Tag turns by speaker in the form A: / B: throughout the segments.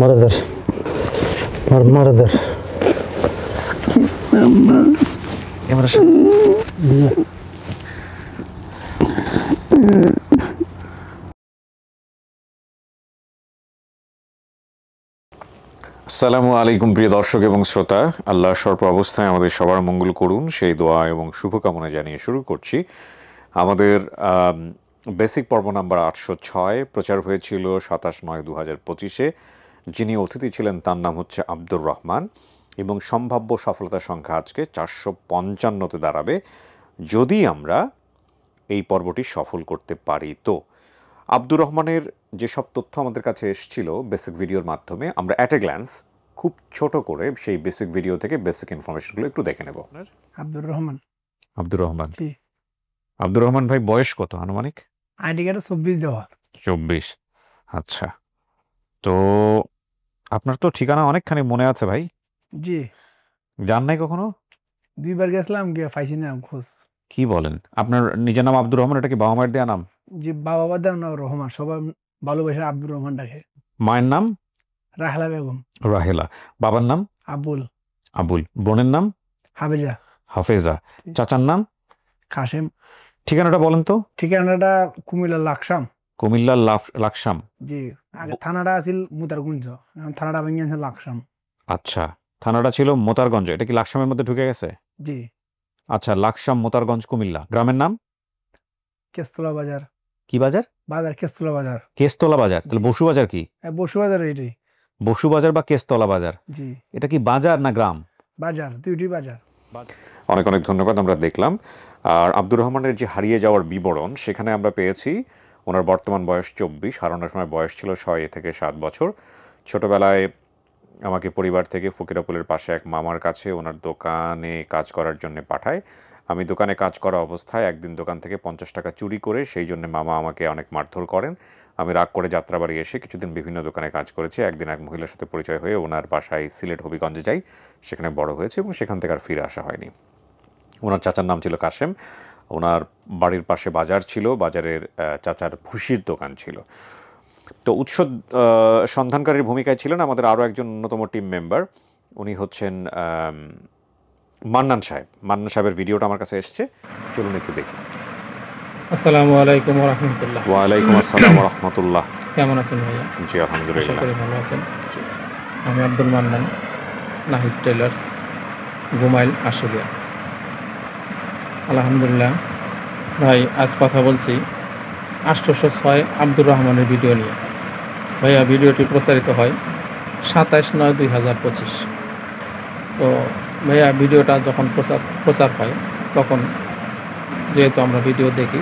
A: Maradır. Maradır.
B: Emre আসসালামু আলাইকুম প্রিয় দর্শক এবং শ্রোতা, আল্লাহ সর্ব অবস্থায় আমাদের সবার মঙ্গল করুন সেই দোয়া এবং শুভকামনা জানিয়ে শুরু করছি আমাদের বেসিক পর্ব নাম্বার 806। প্রচার হয়েছিল 27/9/2025-এ। যিনি অতিথি ছিলেন তার নাম হচ্ছে আব্দুর রহমান এবং সম্ভাব্য সফলতার সংখ্যা আজকে 455-তে দাঁড়াবে যদি আমরা এই পর্বটি সফল করতে পারি। তো আব্দুর রহমানের যেসব তথ্য আমাদের কাছে এসেছিল বেসিক ভিডিওর মাধ্যমে, আমরা অ্যাট এ গ্ল্যান্স খুব ছোট করে সেই বেসিক ভিডিও থেকে বেসিক ইনফরমেশনগুলো একটু দেখে নেব।
C: আব্দুর রহমান
B: আব্দুর রহমান ভাই বয়স কত আনুমানিক?
C: আইডি কার্ডে 24 দেওয়া।
B: 24। আচ্ছা, তো আপনার তো ঠিকানা অনেকখানি মনে আছে ভাই?
C: জি।
B: যান নাই কখনো?
C: 2 বার গেছিলাম, গিয়ে পাইছি না খোঁজ।
B: কি বলেন? আপনার নিজের নাম আব্দুর রহমান, এটা কি বাবা মায়ের দেয়া নাম?
C: জি, বাবা দেওয়া নাম রহমান, সবাই ভালোবাসে আব্দুর রহমান ডাকে।
B: মায়ের নাম?
C: রাহেলা বেগম।
B: রাহেলা। বাবার নাম? আবুল। বোনের নাম? হাফেজা। চাচার নাম?
C: কাশেম।
B: ঠিকানাটা বলেন তো।
C: ঠিকানাটা কুমিল্লা
B: লাকসাম।
C: জি, আগে থানাটা আছিল মুতারগঞ্জ, এখন থানাটা ভেঙে আছে লাকসাম।
B: আচ্ছা, থানাটা ছিল মোতারগঞ্জ, এটা কি লাকসামের মধ্যে ঢুকে গেছে?
C: জি।
B: আচ্ছা, লাকসাম, মোতারগঞ্জ, কুমিল্লা। গ্রামের নাম?
C: কেস্তলা বাজার।
B: কি বাজার?
C: কেস্তলা বাজার।
B: কেস্তলা বাজার। তাহলে বসু বাজার কি?
C: বসু বাজার। এটাই
B: বসু বাজার বা কেস্তলা বাজার।
C: জি।
B: এটা কি বাজার না গ্রাম?
C: বাজার, দুইটি বাজার।
B: অনেক অনেক ধন্যবাদ, আমরা দেখলাম। আর আব্দুর রহমানের যে হারিয়ে যাওয়ার বিবরণ, সেখানে আমরা পেয়েছি ওনার বর্তমান বয়স 24, হারানোর সময় বয়স ছিল 6 থেকে 7 বছর। ছোটবেলায় আমাকে পরিবার থেকে ফকিরাপুলের পাশে এক মামার কাছে ওনার দোকানে কাজ করার জন্য পাঠায়। আমি দোকানে কাজ করা অবস্থায় একদিন দোকান থেকে 50 টাকা চুরি করে, সেই জন্য মামা আমাকে অনেক মারধর করেন। আমি রাগ করে যাত্রাবাড়ি এসে কিছুদিন বিভিন্ন দোকানে কাজ করেছি। একদিন এক মহিলার সাথে পরিচয় হয়ে ওনার বাসায় সিলেট হবিগঞ্জে যাই, সেখানে বড় হয়েছে এবং সেখান থেকে আর ফিরে আসা হয়নি। ওনার চাচার নাম ছিল কাশেম। ওনার বাড়ির পাশে বাজার ছিল, বাজারের চাচার ভুসির দোকান ছিল। তো উৎস সন্ধানকারীর ভূমিকায় ছিলেন আমাদের আরও একজন অন্যতম টিম মেম্বার, উনি হচ্ছেন মান্নান সাহেবের ভিডিওটা আমার কাছে এসছে, চলুন একটু দেখি।
D: আসসালামু আলাইকুম ওয়া রাহমাতুল্লাহ।
B: ওয়া আলাইকুম আসসালাম ওয়া রাহমাতুল্লাহ।
D: কেমন আছেন ভাইয়া?
B: জি আলহামদুলিল্লাহ।
D: আশা করি ভালো আছেন। আমি আব্দুল মান্নান, নাহিদ টেলার্স, গুমাইল, আশুলিয়া। আলহামদুলিল্লাহ ভাই, আজ কথা বলছি 806 আব্দুর রহমানের ভিডিও নিয়ে। ভাইয়া, ভিডিওটি প্রচারিত হয় 27/9/2025। তো ভাইয়া, ভিডিওটা যখন প্রচার হয় তখন যেহেতু আমরা ভিডিও দেখি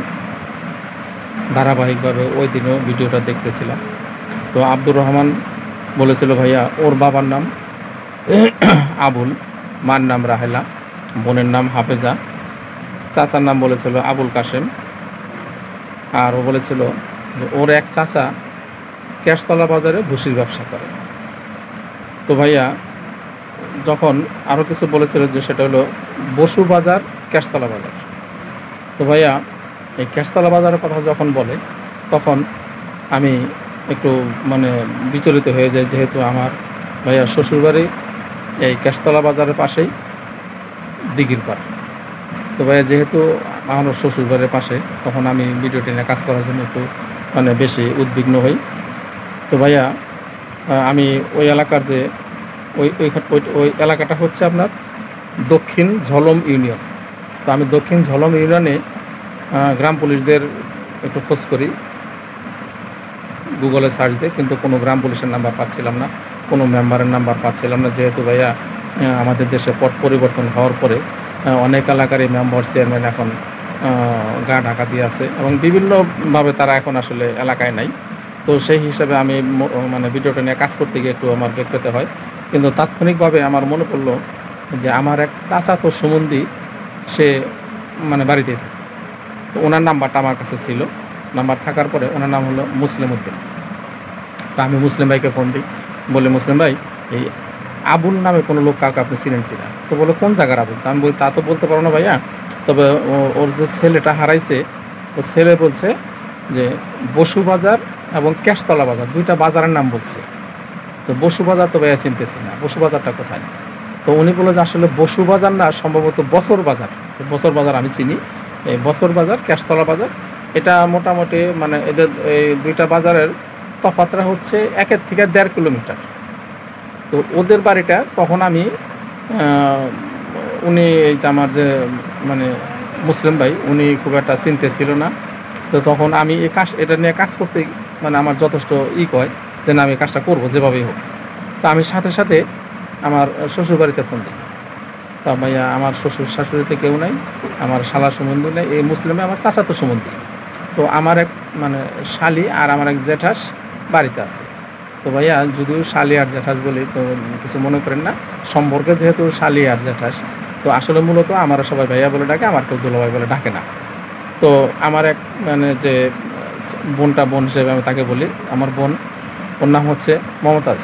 D: ধারাবাহিকভাবে, ওই দিনও ভিডিওটা দেখতেছিলাম। তো আব্দুর রহমান বলেছিল ভাইয়া ওর বাবার নাম আবুল, মার নাম রাহেলা, বোনের নাম হাফেজা, চাচার নাম বলেছিল আবুল কাশেম। আর ও বলেছিল যে ওর এক চাচা ক্যাশতলা বাজারে ভুসির ব্যবসা করে। তো ভাইয়া যখন আরও কিছু বলেছিল যে সেটা হলো বসু বাজার, ক্যাশতলা বাজার। তো ভাইয়া এই ক্যাশতলা বাজারের কথা যখন বলে তখন আমি একটু বিচলিত হয়ে যাই, যেহেতু আমার ভাইয়া শ্বশুরবাড়ি এই ক্যাশতলা বাজারের পাশেই দিঘির পাড়। তো ভাইয়া যেহেতু আমার শ্বশুরবাড়ির পাশে, তখন আমি ভিডিওটি নিয়ে কাজ করার জন্য একটু বেশি উদ্বিগ্ন হই। তো ভাইয়া আমি ওই এলাকার যে ওই এলাকাটা হচ্ছে আপনার দক্ষিণ ঝলম ইউনিয়ন। তো আমি দক্ষিণ ঝলম ইউনিয়নে গ্রাম পুলিশদের একটু খোঁজ করি গুগলে সার্চ দিয়ে, কিন্তু কোনো গ্রাম পুলিশের নাম্বার পাচ্ছিলাম না, কোনো মেম্বারের নাম্বার পাচ্ছিলাম না। যেহেতু ভাইয়া আমাদের দেশে পট পরিবর্তন হওয়ার পরে অনেক এলাকারই মেম্বার চেয়ারম্যান এখন গা ঢাকা দিয়ে আছে এবং বিভিন্নভাবে তারা এখন আসলে এলাকায় নাই। তো সেই হিসাবে আমি ভিডিওটা নিয়ে কাজ করতে গিয়ে একটু আমার বেগ পেতে হয়। কিন্তু তাৎক্ষণিকভাবে আমার মনে পড়লো যে আমার এক চাচাতো সম্বন্ধী সে বাড়িতেই থাকে। তো ওনার নাম্বারটা আমার কাছে ছিল, নাম্বার থাকার পরে ওনার নাম হলো মুসলিম উদ্দিন। তো আমি মুসলিম ভাইকে ফোন দিই, বলে মুসলিম ভাই এই আবুল নামে কোনো লোক কাউকে আপনি চিনেন কিনা? তো বলে কোন জায়গার আবুল? আমি বলি তা তো বলতে পারো না ভাইয়া, তবে ওর যে ছেলেটা হারাইছে ও ছেলে বলছে যে বসু বাজার এবং ক্যাশতলা বাজার, দুইটা বাজারের নাম বলছে। তো বসু বাজার তো ভাইয়া চিনতেছি না, বসু বাজারটা কোথায়? তো উনি বললো যে আসলে বসু বাজার না, সম্ভবত বছর বাজার। বছর বাজার আমি চিনি, এই বছর বাজার, ক্যাশতলা বাজার, এটা মোটামুটি মানে এদের এই দুইটা বাজারের তফাৎটা হচ্ছে 1 থেকে 1.5 কিলোমিটার। তো ওদের বাড়িটা তখন আমি উনি এই যে আমার যে মানে মুসলিম ভাই, উনি খুব একটা চিনতে ছিল না। তো তখন আমি এই এটা নিয়ে কাজ করতে মানে আমার যথেষ্ট কয় যে না আমি কাজটা করবো যেভাবেই হোক। তো আমি সাথে সাথে আমার শ্বশুর বাড়িতে ফোন দিই। তা ভাইয়া আমার শ্বশুর শাশুড়িতে কেউ নাই, আমার শালা সম্বন্ধী নেই, এই মুসলিমে আমার চাচাতো সম্বন্ধী। তো আমার এক মানে শালি আর আমার এক জ্যাঠাস বাড়িতে আছে। তো ভাইয়া যদিও শালি আর জ্যাঠাস বলি, তো কিছু মনে করেন না, সম্পর্কে যেহেতু শালি আর জ্যাঠাস, তো আসলে মূলত আমার সবাই ভাইয়া বলে ডাকে, আমার কেউ দুলাভাই বলে ডাকে না। তো আমার এক মানে যে বোন হিসেবে আমি তাকে বলি, আমার বোন, ওর নাম হচ্ছে মমতাজ।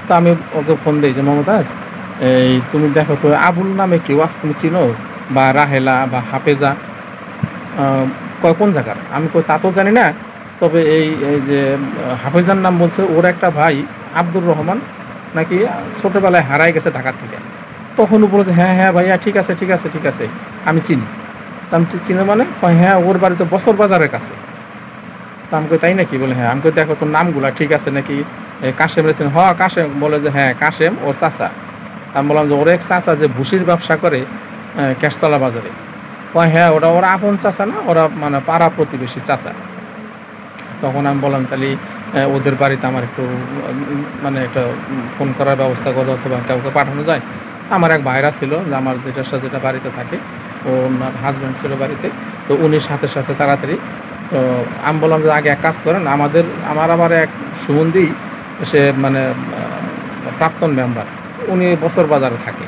D: তো আমি ওকে ফোন দিই যে মমতাজ, এই তুমি দেখো তো আবুল নামে কেউ আজ তুমি চিনো, বা রাহেলা বা হাফেজা, কোন জায়গার? আমি কই তা তো জানি না, তবে এই যে হাফেজার নাম বলছে, ওর একটা ভাই আব্দুর রহমান নাকি ছোটোবেলায় হারাই গেছে ঢাকা থেকে। তখন ও বলেছে হ্যাঁ হ্যাঁ ভাইয়া ঠিক আছে ঠিক আছে ঠিক আছে, আমি চিনি। তা আমি চিনি মানে হ্যাঁ, ওর বাড়িতে বছর বাজারের কাছে। তা আমি কই তাই নাকি? বলে হ্যাঁ। আমি কই দেখো তোর নামগুলা ঠিক আছে নাকি? কাশেম রেছেন? হ্যাঁ কাশেম। বলে যে হ্যাঁ কাশেম ওর চাচা। আমি বললাম যে ওর এক চাচা যে ভুসির ব্যবসা করে ক্যাশতলা বাজারে। হ্যাঁ ওরা আপন চাচা না, ওরা মানে পাড়া প্রতিবেশী চাচা। তখন আমি বললাম তাহলে ওদের বাড়িতে আমার একটু মানে একটা ফোন করার ব্যবস্থা করে, অথবা কাউকে পাঠানো যায়। আমার এক ভাইরা ছিল যে আমার যেটা বাড়িতে থাকে, ওনার হাজব্যান্ড ছিল বাড়িতে, তো উনি সাথে সাথে তাড়াতাড়ি। তো আমি বললাম যে আগে এক কাজ করেন, আমার এক সুমন্দি, সে মানে প্রাক্তন মেম্বার, উনি বছর বাজারে থাকে।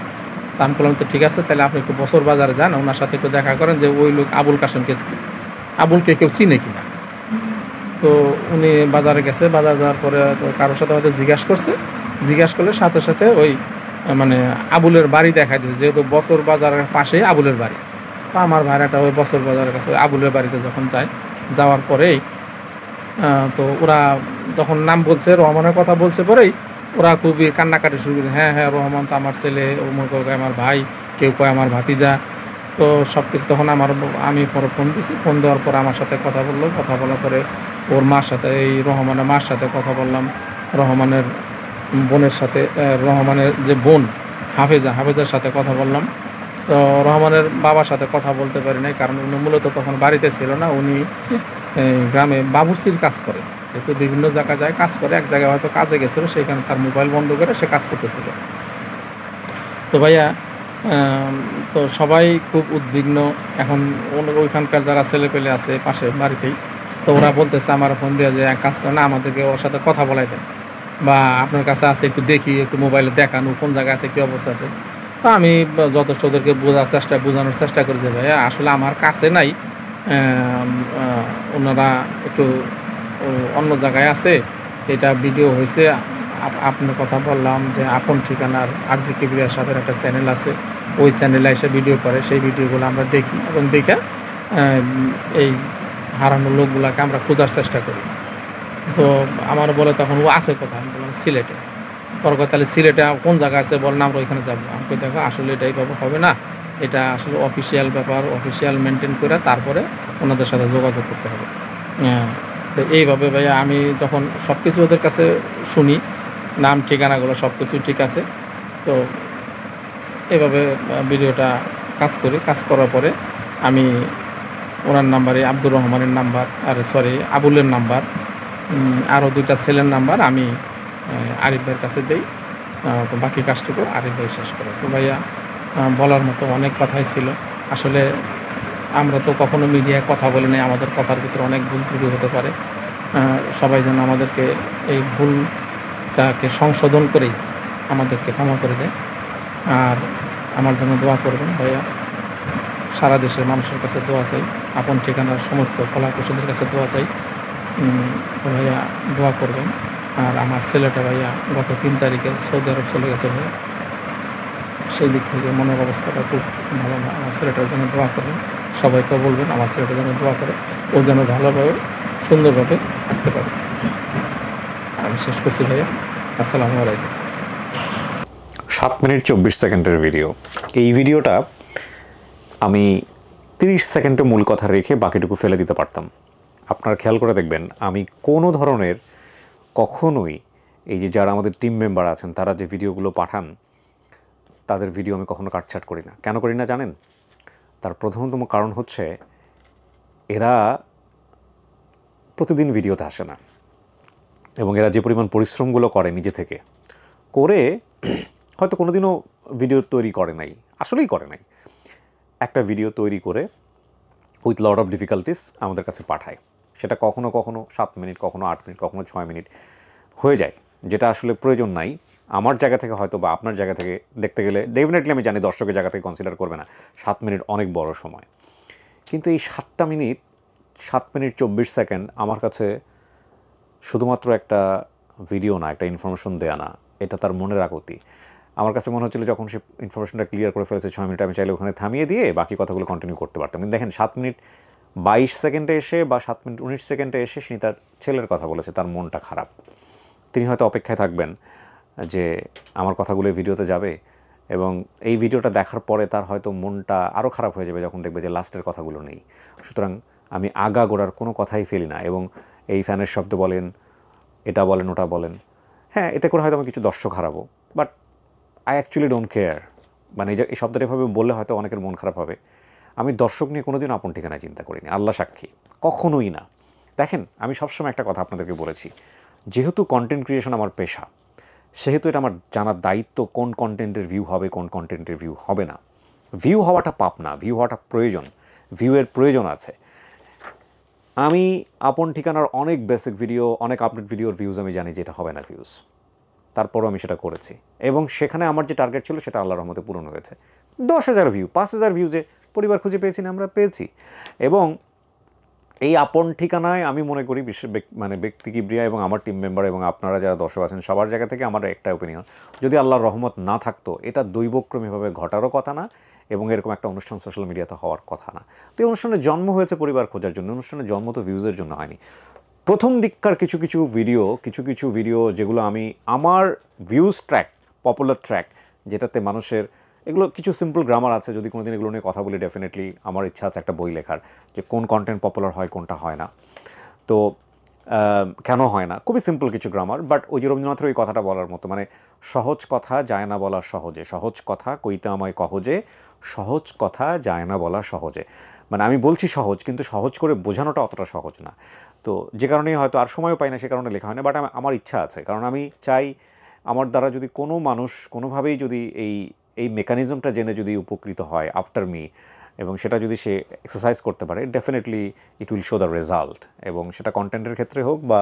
D: তা আমি বললাম তো ঠিক আছে, তাহলে আপনি একটু বছর বাজারে যান, ওনার সাথে একটু দেখা করেন যে ওই লোক আবুল কাশেমকে, আবুলকে কেউ চিনে কিনা। তো উনি বাজারে গেছে, বাজার যাওয়ার পরে কারোর সাথে হয়তো জিজ্ঞাসা করলে সাথে সাথে ওই মানে আবুলের বাড়ি দেখাই দিয়েছে, যেহেতু বছর বাজারের পাশে আবুলের বাড়ি। তো আমার ভাড়াটা ওই বছর বাজারের কাছে আবুলের বাড়িতে যখন যাওয়ার পরেই তো ওরা যখন নাম বলছে, রহমানের কথা বলছে, পরেই ওরা খুবই কান্নাকাটি শুরু করেছে। হ্যাঁ হ্যাঁ রহমান তো আমার ছেলে, ওমর কয় আমার ভাই, কেউ কয় আমার ভাতিজা। তো সব কিছু তখন আমি পরে ফোন দিয়েছি। ফোন দেওয়ার পর আমার সাথে কথা বললো, কথা বলার পরে ওর মার সাথে, এই রহমানের মার সাথে কথা বললাম, রহমানের বোনের সাথে, রহমানের যে বোন হাফেজার সাথে কথা বললাম। তো রহমানের বাবার সাথে কথা বলতে পারি নাই, কারণ উনি মূলত তখন বাড়িতে ছিল না, উনি গ্রামে বাবুর্চির কাজ করে, যেহেতু বিভিন্ন জায়গায় কাজ করে, এক জায়গায় হয়তো কাজে গেছিলো, সেখানে তার মোবাইল বন্ধ করে সে কাজ করতেছিল। তো ভাইয়া তো সবাই খুব উদ্বিগ্ন এখন, ওইখানকার যারা ছেলেপেলে আছে পাশে বাড়িতেই, তো ওরা বলতেছে আমার ফোন দিয়ে যে এক কাজ করে না, আমাদেরকে ওর সাথে কথা বলাই দেন, বা আপনার কাছে আছে একটু দেখি, একটু মোবাইলে দেখানো কোন জায়গায় আছে, কী অবস্থা আছে। তো আমি যথেষ্ট ওদেরকে বোঝানোর চেষ্টা করি যে ভাইয়া আসলে আমার কাছে নাই, ওনারা একটু অন্য জায়গায় আছে, এটা ভিডিও হয়েছে। আপনার কথা বললাম যে আপন ঠিকানার আরজি কিবরিয়া সাহেবের একটা চ্যানেল আছে, ওই চ্যানেলে এসে ভিডিও করে, সেই ভিডিওগুলো আমরা দেখি এবং দেখে এই হারানো লোকগুলোকে আমরা খোঁজার চেষ্টা করি। তো আমার বলে তখন ও আছে কোথায়? আমি বললাম সিলেটে। পর কথা তাহলে সিলেটে কোন জায়গা আছে বল না, আমরা ওইখানে যাবো। আমাকে দেখো আসলে এটা এইভাবে হবে না, এটা আসলে অফিসিয়াল ব্যাপার, অফিসিয়াল মেনটেন করে তারপরে ওনাদের সাথে যোগাযোগ করতে হবে। তো এইভাবে ভাইয়া আমি যখন সব কিছু ওদের কাছে শুনি, নাম ঠিকানাগুলো সব কিছু ঠিক আছে, তো এইভাবে ভিডিওটা কাজ করার পরে আমি ওনার নাম্বারে আব্দুর রহমানের নাম্বার, আবুলের নাম্বার, আরও 2টা ছেলের নাম্বার আমি আরিফ ভাইয়ের কাছে দিই। তো বাকি কাজটুকু আরিফ ভাই শেষ করে। তো ভাইয়া বলার মতো অনেক কথাই ছিল। আসলে আমরা তো কখনো মিডিয়ায় কথা বলি নাই, আমাদের কথার ভিতরে অনেক ভুল ত্রুটি হতে পারে। সবাই যেন আমাদেরকে এই ভুলটাকে সংশোধন করেই আমাদেরকে ক্ষমা করে দেয়। আর আমার জন্য দোয়া করবেন ভাইয়া, সারা দেশের মানুষের কাছে দোয়া চাই, আপন ঠিকানার সমস্ত কলাকুশলীদের কাছে দোয়া চাই। ভাইয়া দোয়া করবেন। আর আমার ছেলেটা ভাইয়া গত 3 তারিখে সৌদি আরব চলে গেছে ভাইয়া, সেই দিক থেকে মনের অবস্থাটা খুব ভালো না। আমার ছেলেটার জন্য দোয়া করবেন, সবাইকে বলবেন আমার ছেলেটার জন্য দোয়া করে, ও যেন ভালোভাবে সুন্দরভাবে থাকতে পারে। আমি শেষ করছি ভাইয়া, আসসালামু আলাইকুম।
B: 7 মিনিট 24 সেকেন্ডের ভিডিও। এই ভিডিওটা আমি 30 সেকেন্ডে মূল কথা রেখে বাকিটুকু ফেলে দিতে পারতাম। আপনারা খেয়াল করে দেখবেন আমি কোনো ধরনের কখনোই এই যে যারা আমাদের টিম মেম্বার আছেন তারা যে ভিডিওগুলো পাঠান তাদের ভিডিও আমি কখনো কাটছাট করি না। কেন করি না জানেন? তার প্রথমতম কারণ হচ্ছে এরা প্রতিদিন ভিডিওতে আসে না, এবং এরা যে পরিমাণ পরিশ্রমগুলো করে নিজে থেকে করে হয়তো কোনোদিনও ভিডিও তৈরি করে নাই, আসলেই করে নাই। একটা ভিডিও তৈরি করে উইথ লট অফ ডিফিকাল্টিস আমাদের কাছে পাঠায়। সেটা কখনো কখনো 7 মিনিট, কখনো 8 মিনিট, কখনো 6 মিনিট হয়ে যায়, যেটা আসলে প্রয়োজন নাই। আমার জায়গা থেকে হয়তো বা আপনার জায়গা থেকে দেখতে গেলে ডেফিনেটলি আমি জানি দর্শকের জায়গা থেকে কনসিডার করবে না, 7 মিনিট অনেক বড় সময়। কিন্তু এই 7 মিনিট 24 সেকেন্ড আমার কাছে শুধুমাত্র একটা ভিডিও না, একটা ইনফরমেশন দেয়া না, এটা তার মনের আকুতি। আমার কাছে মনে হচ্ছিল যখন সে ইনফরমেশনটা ক্লিয়ার করে ফেলেছে 6 মিনিট, আমি চাইলে ওখানে থামিয়ে দিয়ে বাকি কথাগুলো কন্টিনিউ করতে পারতাম। কিন্তু দেখেন 7 মিনিট 22 সেকেন্ডে এসে বা 7 মিনিট 19 সেকেন্ডে এসে তিনি তার ছেলের কথা বলেছে, তার মনটা খারাপ। তিনি হয়তো অপেক্ষায় থাকবেন যে আমার কথাগুলো ভিডিওতে যাবে, এবং এই ভিডিওটা দেখার পরে তার হয়তো মনটা আরও খারাপ হয়ে যাবে যখন দেখবে যে লাস্টের কথাগুলো নেই। সুতরাং আমি আগাগোড়ার কোনো কথাই ফেলি না, এবং এই ফ্যানের শব্দ বলেন, এটা বলেন, ওটা বলেন, হ্যাঁ এতে করে হয়তো আমি কিছু দর্শক হারাবো, but I actually don't care. মানে এই শব্দটা এভাবে বললে হয়তো অনেকের মন খারাপ হবে। আমি দর্শক নিয়ে কোনোদিন আপন ঠিকানায় চিন্তা করিনি, আল্লাহ সাক্ষী, কখনোই না। দেখেন আমি সবসময় একটা কথা আপনাদেরকে বলেছি, যেহেতু কন্টেন্ট ক্রিয়েশন আমার পেশা, সেহেতু এটা আমার জানার দায়িত্ব কোন কন্টেন্টের ভিউ হবে, কোন কন্টেন্টের ভিউ হবে না। ভিউ হওয়াটা পাপ না, ভিউ হওয়াটা প্রয়োজন, ভিউয়ের প্রয়োজন আছে। আমি আপন ঠিকানার অনেক বেসিক ভিডিও, অনেক আপডেট ভিডিওর ভিউজ আমি জানি যে এটা হবে না ভিউজ, তারপরও আমি সেটা করেছি, এবং সেখানে আমার যে টার্গেট ছিল সেটা আল্লাহর রহমতে পূরণ হয়েছে। 10,000 ভিউ, 5,000 ভিউজে পরিবার খুঁজে পেয়েছি না, আমরা পেয়েছি। এবং এই আপন ঠিকানায় আমি মনে করি মানে ব্যক্তি কিবরিয়া এবং আমার টিম মেম্বার এবং আপনারা যারা দর্শক আছেন সবার জায়গা থেকে আমার একটা ওপিনিয়ন, যদি আল্লাহর রহমত না থাকতো এটা দৈবক্রমীভাবে ঘটারও কথা না, এবং এরকম একটা অনুষ্ঠান সোশ্যাল মিডিয়াতে হওয়ার কথা না। তো এই অনুষ্ঠানের জন্ম হয়েছে পরিবার খোঁজার জন্য, অনুষ্ঠানের জন্ম তো ভিউজের জন্য হয়নি। প্রথম দিককার কিছু কিছু ভিডিও যেগুলো আমি আমার ভিউজ ট্র্যাক, পপুলার ট্র্যাক, যেটাতে মানুষের এগুলো কিছু সিম্পল গ্রামার আছে, যদি কোনোদিন এগুলো নিয়ে কথা বলি ডেফিনেটলি আমার ইচ্ছা আছে একটা বই লেখার, যে কোন কন্টেন্ট পপুলার হয় কোনটা হয় না, তো কেন হয় না, খুবই সিম্পল কিছু গ্রামার। বাট ওই যে রবীন্দ্রনাথের ওই কথাটা বলার মতো, মানে সহজ কথা যায় না বলা সহজে, সহজ কথা কইতে আমায় কহজে, সহজ কথা যায় না বলা সহজে। মানে আমি বলছি সহজ, কিন্তু সহজ করে বোঝানোটা অতটা সহজ না। তো যে কারণেই হয়তো আর সময়ও পাই না, সে কারণে লেখা হয় না। বাট আমার ইচ্ছা আছে, কারণ আমি চাই আমার দ্বারা যদি কোনো মানুষ কোনোভাবেই যদি এই মেকানিজমটা জেনে যদি উপকৃত হয় আফটার মি, এবং সেটা যদি সে এক্সারসাইজ করতে পারে, definitely it will show the result. এবং সেটা কন্টেন্টের ক্ষেত্রে হোক বা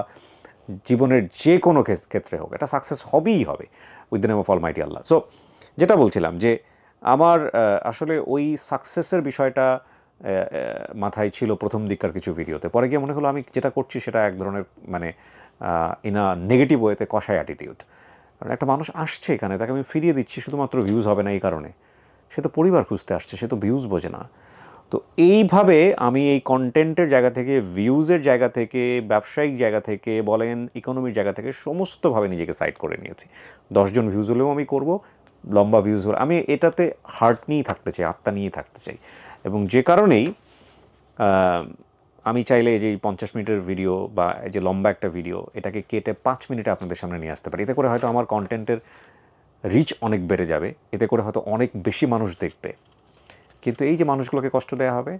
B: জীবনের যে কোনো ক্ষেত্রে হোক, এটা সাকসেস হবেই হবে with the name of Almighty Allah. So যেটা বলছিলাম যে আমার আসলে ওই সাকসেসের বিষয়টা মাথায় ছিল প্রথম দিককার কিছু ভিডিওতে, পরে গিয়ে মনে হলো আমি যেটা করছি সেটা এক ধরনের মানে ইন আ নেগেটিভ ওয়েতে কষাই অ্যাটিটিউড। কারণ একটা মানুষ আসছে এখানে, তাকে আমি ফিরিয়ে দিচ্ছি শুধুমাত্র ভিউজ হবে না এই কারণে, সে তো পরিবার খুঁজতে আসছে, সে তো ভিউজ বোঝে না। তো এইভাবে আমি এই কন্টেন্টের জায়গা থেকে, ভিউজের জায়গা থেকে, ব্যবসায়িক জায়গা থেকে বলেন, ইকোনমির জায়গা থেকে সমস্তভাবে নিজেকে সাইড করে নিয়েছি। 10 জন ভিউজ হলেও আমি করব, লম্বা ভিউজ হলে আমি এটাতে হার্ট নিয়েই থাকতে চাই, আত্মা নিয়েই থাকতে চাই। এবং যে কারণেই আমি চাইলে এই যে 50 মিনিটের ভিডিও বা এই যে লম্বা একটা ভিডিও, এটাকে কেটে 5 মিনিটে আপনাদের সামনে নিয়ে আসতে পারি। এতে করে হয়তো আমার কন্টেন্টের রিচ অনেক বেড়ে যাবে, এতে করে হয়তো অনেক বেশি মানুষ দেখবে। কিন্তু এই যে মানুষগুলোকে কষ্ট দেওয়া হবে,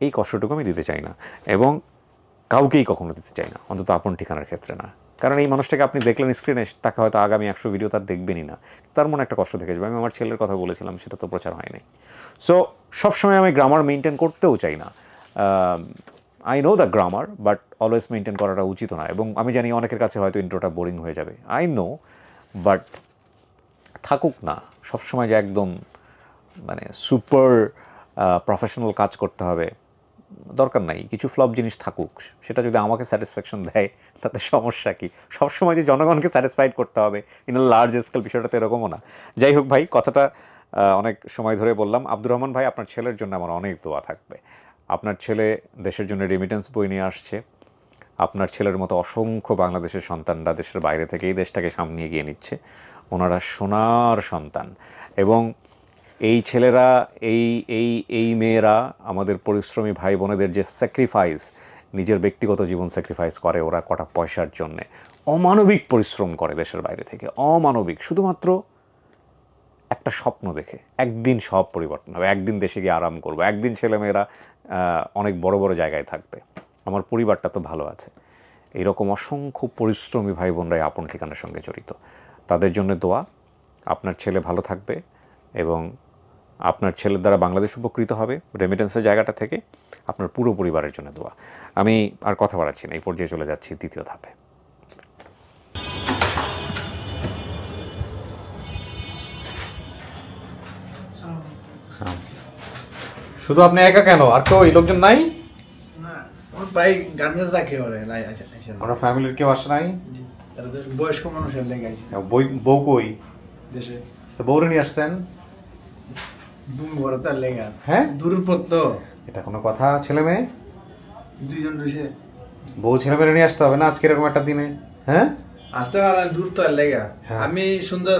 B: এই কষ্টটুকু আমি দিতে চাই না, এবং কাউকেই কখনো দিতে চাই না, অন্তত আপন ঠিকানার ক্ষেত্রে না। কারণ এই মানুষটাকে আপনি দেখলেন স্ক্রিনে, তাকে হয়তো আগামী 100 ভিডিও তার দেখবেনই না, তার মনে একটা কষ্ট থেকে যাবে। আমি আমার ছেলের কথা বলেছিলাম, সেটা তো প্রচার হয়নি। সো সবসময় আমি গ্রামার মেনটেন করতেও চাই না। I know the grammar, but always maintain করাটা উচিত না। এবং আমি জানি অনেকের কাছে হয়তো ইন্ট্রোটা বোরিং হয়ে যাবে, আই নো, বাট থাকুক না সবসময় যে একদম মানে সুপার প্রফেশনাল কাজ করতে হবে, দরকার নাই। কিছু ফ্লপ জিনিস থাকুক, সেটা যদি আমাকে স্যাটিসফ্যাকশন দেয় তাতে সমস্যা কি? সবসময় যে জনগণকে স্যাটিসফাইড করতে হবে ইন আ লার্জ স্কেল, বিষয়টা তো এরকমও না। যাই হোক ভাই, কথাটা অনেক সময় ধরে বললাম। আব্দুর রহমান ভাই, আপনার ছেলের জন্য আমার অনেক দোয়া থাকবে। আপনার ছেলে দেশের জন্য রেমিটেন্স বই নিয়ে আসছে, আপনার ছেলের মতো অসংখ্য বাংলাদেশের সন্তানরা দেশের বাইরে থেকে এই দেশটাকে সামনে এগিয়ে নিচ্ছে। ওনারা সোনার সন্তান, এবং এই ছেলেরা এই মেয়েরা আমাদের পরিশ্রমী ভাই বোনেদের যে স্যাক্রিফাইস, নিজের ব্যক্তিগত জীবন স্যাক্রিফাইস করে ওরা কটা পয়সার জন্যে, অমানবিক পরিশ্রম করে দেশের বাইরে থেকে, অমানবিক, শুধুমাত্র একটা স্বপ্ন দেখে একদিন সব পরিবর্তন হবে, একদিন দেশে গিয়ে আরাম করবো, একদিন ছেলেমেয়েরা অনেক বড় বড় জায়গায় থাকবে, আমার পরিবারটা তো ভালো আছে। এইরকম অসংখ্য পরিশ্রমী ভাই বোনরাই আপন ঠিকানার সঙ্গে জড়িত। তাদের জন্য দোয়া, আপনার ছেলে ভালো থাকবে এবং আপনার ছেলের দ্বারা বাংলাদেশ উপকৃত হবে রেমিটেন্সের জায়গাটা থেকে। আপনার পুরো পরিবারের জন্য দোয়া। আমি আর কথা বাড়াচ্ছি না, এই পর্যায়ে চলে যাচ্ছি দ্বিতীয় ধাপে। শুধু আপনি একা কেন, আর কেউ এই লোকজন নাই?
C: ভাই গার্মেন্টস চাকরি করে,
B: আপনার ফ্যামিলির কেউ আসে নাই?
C: বয়স্ক মানুষের লেগে আছে
B: বউ কই?
C: দেশে।
B: বউরে নিয়ে আসতেন?
C: বড় তার লেগে।
B: হ্যাঁ,
C: দূরের পর তো।
B: এটা কোনো কথা? ছেলে মেয়ে
C: দুইজন রয়েছে,
B: বউ ছেলে মেয়ে নিয়ে আসতে হবে না আজকে এরকম একটা দিনে? হ্যাঁ,
C: আসতে পারেন, দূর তো আর লেগে। আমি সুন্দর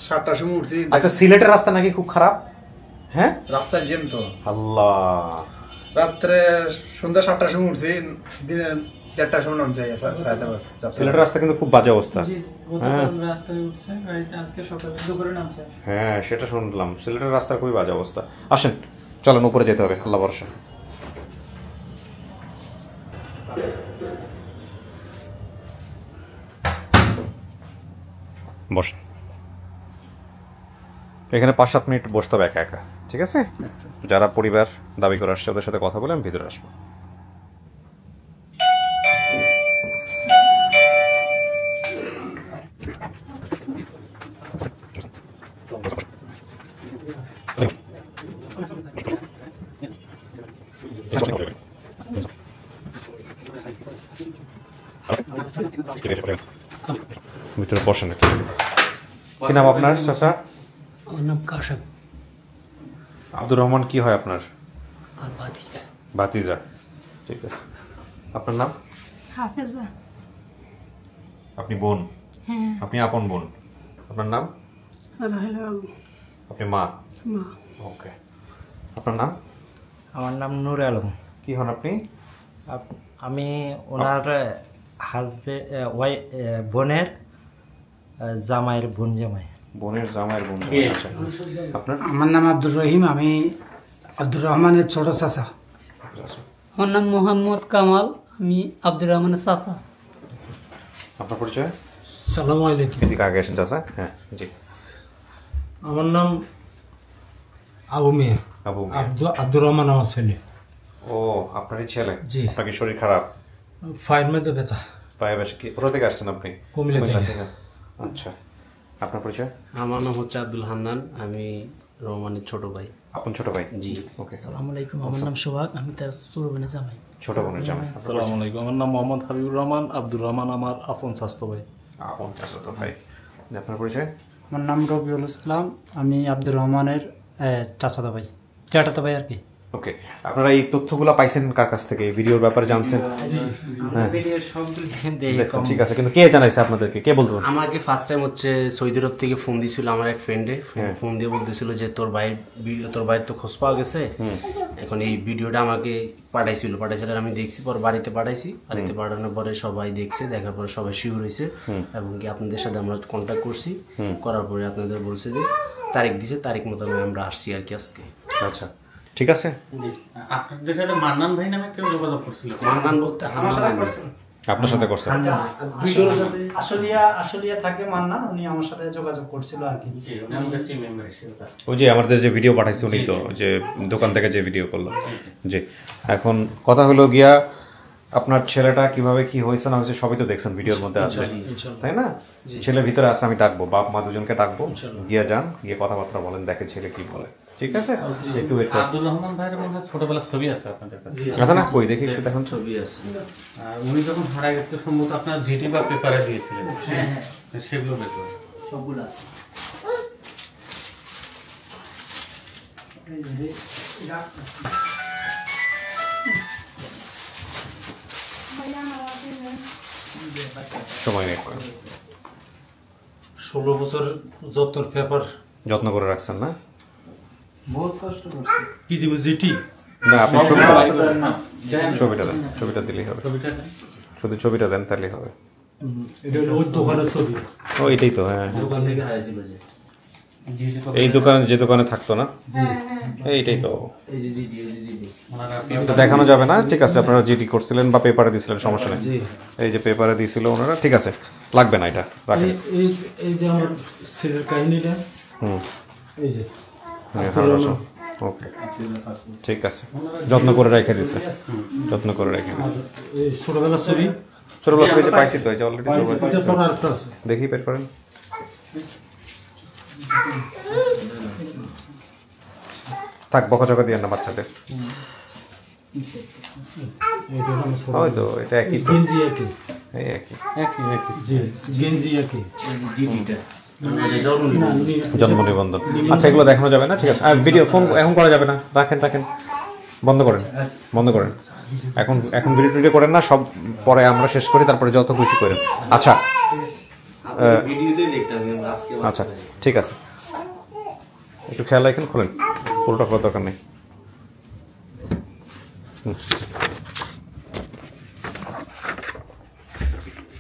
C: 7টার সময় উঠছি।
B: আচ্ছা, সিলেটের রাস্তা নাকি খুব খারাপ? হ্যাঁ,
C: রাস্তার জ্যাম তো।
B: আল্লাহ,
C: রাত্রে সন্ধ্যা 7টার সময় উঠছি, দিনের 1:30টার সময় নামছে।
B: সিলেটের রাস্তা কিন্তু খুব বাজে অবস্থা। হ্যাঁ, সেটা শুনলাম, সিলেটের রাস্তার খুবই বাজে অবস্থা। আসেন, চলেন উপরে যেতে হবে, আল্লাহ ভরসা। বসেন, এখানে 5-7 মিনিট বসতে হবে একা একা, ঠিক আছে? যারা পরিবার দাবি করে আসছে ওদের সাথে কথা বলে আমি ভিতরে আসবো। ভিতরে বসেন। কি নাম আপনার চাচা?
E: আমার নাম কাশেম।
B: আব্দুর রহমান কি হয় আপনার?
E: আর ভাতিজা।
B: ভাতিজা, ঠিক আছে। আপনার নাম?
F: হাফেজা।
B: আপনি বোন?
F: হ্যাঁ।
B: আপনি আপন বোন। আপনার নাম?
F: রাহেলা।
B: আপনি মা?
F: মা।
B: ওকে। আপনার নাম?
A: আমার নাম নূর আলম।
B: কি হন আপনি?
A: আমি ওনার বোনের জামাইয়ের বোন জামাই।
B: বোনের জামাইয়ের বোন। আপনার?
E: আমার নাম আব্দুর রহিম, আমি আব্দুর রহমানের ছোট চাচা।
F: আমার নাম মোহাম্মদ কামাল, আমি আব্দুর রহমানের চাচা।
B: আপনার পরিচয়?
E: সালাম আলাইকুম।
B: এদিকে আগে এসেন চাচা। হ্যাঁ, জি।
E: আমার নাম আবু মিয়া।
B: আবু মিয়া।
E: আব্দুর রহমান আমার ছেলে।
B: ও, আপনারই ছেলে?
E: জি।
B: আপনার কি শরীর খারাপ?
E: ফায়ার মধ্যে ব্যথা।
B: পায়ে বেশ কি? কোথা থেকে আসছেন আপনি?
E: কুমিল্লা থেকে।
B: আচ্ছা, আপনার পরিচয়?
G: আমার নাম হচ্ছে আব্দুল হান্নান, আমি রহমানের ছোট ভাই।
B: আপন ছোট ভাই?
G: জি।
B: ওকে।
F: আসসালামু আলাইকুম, আমার নাম সোহাগ, আমি তার ছোট বোনের জামাই।
B: ছোট বোনের জামাই।
H: আসসালামু আলাইকুম, আমার নাম মোহাম্মদ হাবিবুর রহমান। আব্দুর রহমান আমার আপন স্বাস্থ্য ভাই।
B: আপন চাচাতো ভাই। আপনার পরিচয়?
I: আমার নাম রবিউল ইসলাম, আমি আব্দুর রহমানের চাচাতো ভাই, জ্যাঠাতো ভাই আর কি।
B: ওকে, আপনারা এই তথ্যগুলো পাইছেন কার কাছ থেকে? ভিডিওর ব্যাপারে জানছেন? দেখছেন, ঠিক আছে, কিন্তু কে জানাইছে আপনাদেরকে? কে বলতে পারেন?
G: আমাকে ফার্স্ট টাইম হচ্ছে সৌদি আরব থেকে ফোন দিছিল আমার এক ফ্রেন্ডে। ফোন দিয়ে বলতেছিল যে তোর ভাইয়ের তো খোঁজ পাওয়া গেছে, এখন এই ভিডিওটা আমাকে পাঠাইছিল আর আমি দেখছি, পর বাড়িতে পাঠাইছি। বাড়িতে পাঠানোর পরে সবাই দেখছে, দেখার পরে সবাই শিওর হয়েছে, এবং কি আপনাদের সাথে আমরা কন্ট্যাক্ট করছি। করার পরে আপনাদের বলছে যে তারিখ দিছে, তারিখ মতো আমরা আসছি আর কি আজকে।
B: আচ্ছা, ঠিক আছে।
H: আপনাদের সাথে মান্নান ভাই নামে কেউ যোগাযোগ করছিল?
G: মান্নান বলতে
B: আপনার সাথে করছেন?
I: আশুলিয়া থাকে মান্নান, উনি আমার সাথে যোগাযোগ করছিল আর কি।
B: ওই যে আমাদের যে ভিডিও পাঠাইছে উনি তো, যে দোকান থেকে যে ভিডিও করলো। জি, এখন কথা হলো গিয়া, আপনার ছেলেটা কিভাবে কি হয়েছে না হয়েছে সবই তো দেখছেন ভিডিওর মধ্যে আছে, তাই না? ছেলে ভিতরে আছে, আমি ডাকবো, বাপ মা দুজনকে ডাকবো, গিয়ে যান, গিয়ে কথাবার্তা বলেন, দেখে ছেলে কি বলে, ঠিক আছে? একটু ওয়েট করুন।
H: আব্দুর রহমান ভাইয়ের মনে হয় ছোটবেলার ছবি আছে আপনাদের কাছে?
B: আছে না? কই দেখি একটু দেখুন।
G: ছবি আছে।
H: আর উনি যখন হারা গেছে সম্ভবত আপনার জিটি বা পেপারে দিয়েছিলেন, সেগুলো দেখুন।
F: সবগুলো আছে। ভাইয়া আমার
B: সময় নেই করেন।
I: 16 বছর যত্নের পেপার
B: যত্ন করে রাখছেন না?
I: বহুত কষ্ট করছি। কি দিব জিটি?
B: না, আপনি ছবিটা দেন, ছবিটা দিলেই হবে। শুধু ছবিটা দেন তাহলেই হবে।
I: এটা হলো ওই দোকানের ছবি।
B: ও এটাই তো, হ্যাঁ।
G: দোকান থেকে হারাইছিল যে
B: এই দোকানে, যে দোকানে থাকতো না, এইটাই তো।
G: এই যে জিডি, এই যে জিডি
B: তো দেখানো যাবে না, ঠিক আছে। আপনারা জিডি করছিলেন বা পেপারে দিয়েছিলেন, সমস্যা নেই। এই যে পেপারে দিয়েছিল ওনারা, ঠিক আছে, লাগবে না, এটা রাখেন।
I: এই যে আমার ছেলের কাহিনীটা, এই যে
B: ওকে, ঠিক আছে, যত্ন করে রেখে দিছে, যত্ন করে রেখে দিছে।
I: এই ছোটবেলার ছবি,
B: ছোটবেলার ছবি যে পাইছি তো, এই যে অলরেডি
I: আছে,
B: দেখি বের করেন। থাক, বকাঝকা দিয়ে না বাচ্চাদের। হয়তো এটা একই,
I: গেঞ্জি একই,
B: এই একই,
I: গেঞ্জি একই,
G: জিডিটা
B: জন্ম নিবন্ধন। আচ্ছা, এগুলো দেখানো যাবে না, ঠিক আছে। আর ভিডিও ফোন এখন করা যাবে না, রাখেন রাখেন, বন্ধ করেন, বন্ধ করেন। এখন ভিডিও করেন না, সব পরে আমরা শেষ করি, তারপরে যত খুশি করেন। আচ্ছা, আচ্ছা, ঠিক আছে, একটু খেয়াল রাখেন। খোলেন, পুরোটা খোলার দরকার নেই।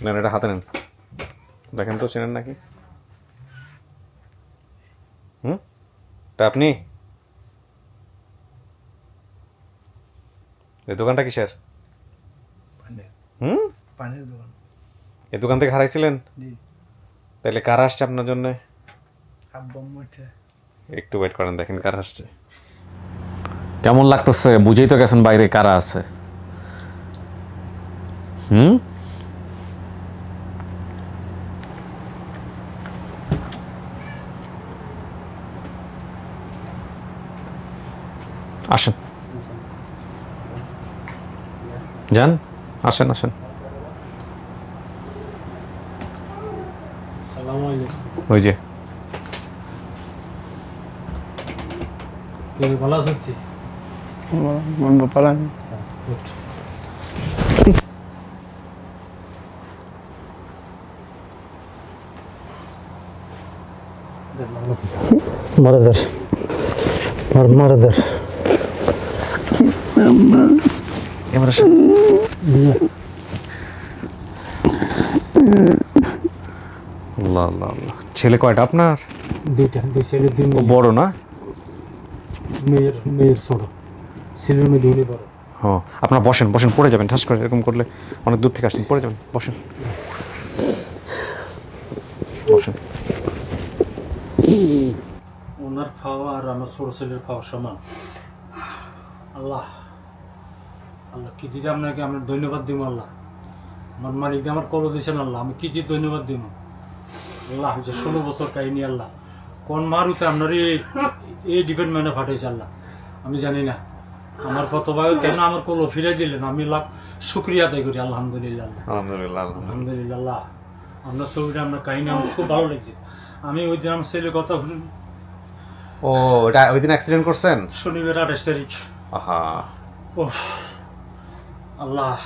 B: নেন, এটা হাতে নেন, দেখেন তো চেনেন নাকি। তা আপনি, এই দোকানটা কিসের?
C: পানির দোকান।
B: এই দোকান থেকে হারাইছিলেন? তাহলে কারা আসছে আপনার জন্য? একটু ওয়েট করেন, দেখেন কারা আসছে। কেমন লাগতেছে? বুঝেই তো গেছেন বাইরে কারা আছে। আসেন, যান, আসেন আসেন। ওই যে
I: ভালো আছেন? মারাদার মারাদার
B: এবার ছেলে কয়টা আপনার?
I: দুইটা, দুই ছেলে, দুই মেয়ে।
B: বড় না?
I: মেয়ের ছোট, ছেলের মেয়ে দুই বড়।
B: হ্যাঁ, আপনারা বসেন, বসেন, পড়ে যাবেন ঠাস করে, এরকম করলে অনেক দূর থেকে আসছেন, পড়ে যাবেন, বসেন বসেন।
I: ওনার খাওয়া আর আমার ছোট ছেলের খাওয়া সমান। আল্লাহ আল্লাহ কি দিতে আপনাকে আমরা ধন্যবাদ দিব। আল্লাহ আমার মালিক আমার কল দিয়েছেন। আল্লাহ আমি কি দিয়ে ধন্যবাদ দিব। আল্লাহ যে 16 বছর কাহিনী, আল্লাহ কোন মারুতে আপনার এই ডিপার্টমেন্টে পাঠাইছে আল্লাহ আমি জানি না। আমার কতভাবে কেন আমার কল ফিরাই দিলেন, আমি লাভ শুক্রিয়া আদায় করি। আলহামদুলিল্লাহ,
B: আলহামদুলিল্লাহ,
I: আলহামদুলিল্লাহ। আল্লাহ আপনার ছবিটা, আপনার কাহিনী আমার খুব ভালো লাগছে। আমি ওই দিন আমার ছেলের কথা,
B: ও এটা ওই দিন অ্যাক্সিডেন্ট করছেন?
I: শনিবার 28 তারিখ।
B: আহা,
I: ও আল্লাহ